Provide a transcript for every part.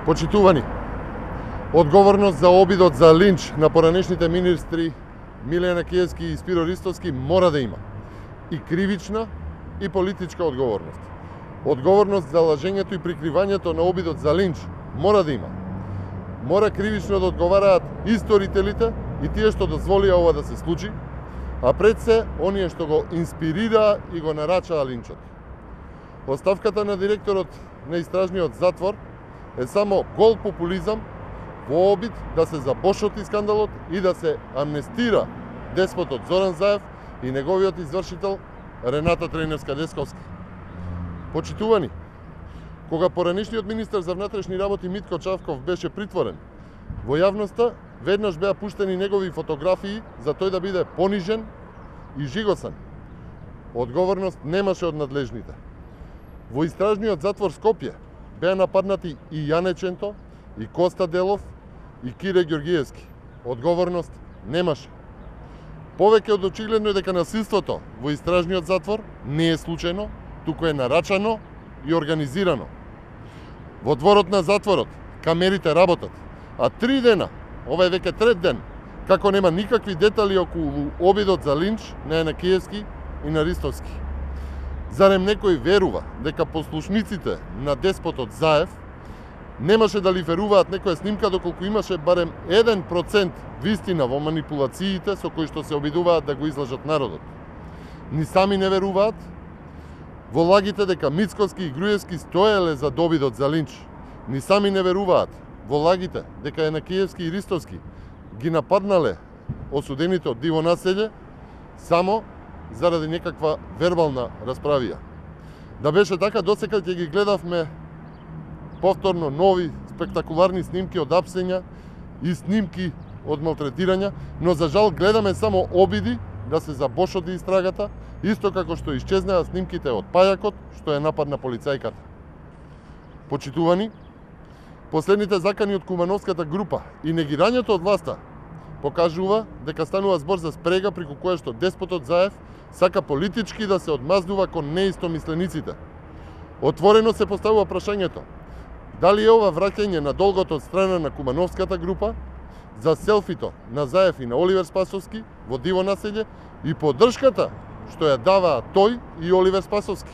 Почитувани, одговорност за обидот за линч на поранешните министри Милена Киевски и Спиро Ристовски мора да има и кривична и политичка одговорност. Одговорност за лажењето и прикривањето на обидот за линч мора да има. Мора кривично да одговараат и сторителите и тие што дозволија ова да се случи, а пред се оние што го инспирираа и го нарачаа линчот. Оставката на директорот на истражниот затвор е само гол популизам во обид да се забошоти скандалот и да се амнестира деспотот Зоран Заев и неговиот извршител Рената Треневска-Десковска. Почитувани, кога поранешниот министер за внатрешни работи Митко Чавков беше притворен, во јавноста веднаш беа пуштени негови фотографии за тој да биде понижен и жигосан. Одговорност немаше од надлежните. Во истражниот затвор Скопје беа нападнати и Јанеченто, и Коста Делов, и Кире Ѓоргиевски. Одговорност немаше. Повеќе од очигледно е дека насилството во истражниот затвор не е случајно, туку е нарачано и организирано. Во дворот на затворот камерите работат, а 3 дена, ова е веќе трет ден, како нема никакви детали околу обидот за линч на Јанакиевски и на Ристовски. Зарем некој верува дека послушниците на деспотот Заев немаше да лиферуваат некоја снимка доколку имаше барем 1% вистина во манипулациите со кои што се обидуваат да го излажат народот? Ни сами не веруваат во лагите дека Мицкоски и Груевски стоеле за обидот за линч. Ни сами не веруваат во лагите дека Јанакиевски и Ристовски ги нападнале осудените од Диво населје само заради некаква вербална расправија. Да беше така, досека ќе ги гледавме повторно нови спектакуларни снимки од апсења и снимки од малтретирања, но за жал гледаме само обиди да се забошоти истрагата, исто како што исчезнаа снимките од пајакот што е нападна полицајката. Почитувани, последните закани од Кумановската група и негирањето од власта покажува дека станува збор за спрега преку која што деспотот Заев сака политички да се одмаздува кон неистомислениците. Отворено се поставува прашањето дали е ова враќање на долгот од страна на Кумановската група за селфито на Заев и на Оливер Спасовски во Диво населје и поддршката што ја даваа тој и Оливер Спасовски.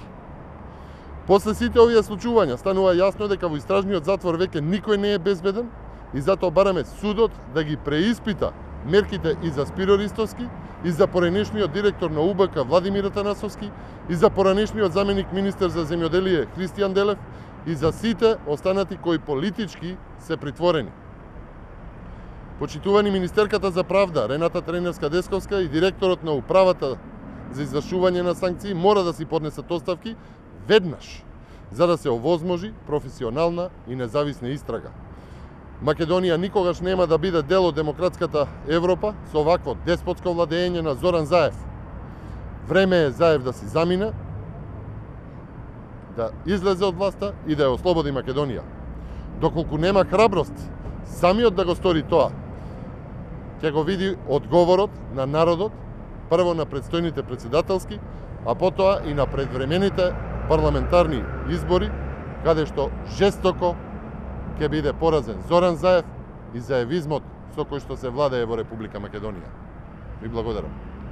После сите овие случувања станува јасно дека во истражниот затвор веќе никој не е безбеден и затоа бараме судот да ги преиспита мерките и за Спиро Ристовски, и за поранешниот директор на УБК Владимир Атанасовски, и за поранешниот заменик министер за земјоделие Христијан Делев, и за сите останати кои политички се притворени. Почитувани, министерката за правда Рената Треневска-Десковска и директорот на управата за извршување на санкции мора да си поднесат оставки веднаш, за да се овозможи професионална и независна истрага. Македонија никогаш нема да биде дел од демократската Европа со овакво деспотско владење на Зоран Заев. Време е Заев да си замине, да излезе од власта и да ја ослободи Македонија. Доколку нема храброст самиот да го стори тоа, ќе го види одговорот на народот, прво на предстојните председателски, а потоа и на предвремените парламентарни избори, каде што жестоко ќе биде поразен Зоран Заев и заевизмот со кој што се владее во Република Македонија. Ви благодарам.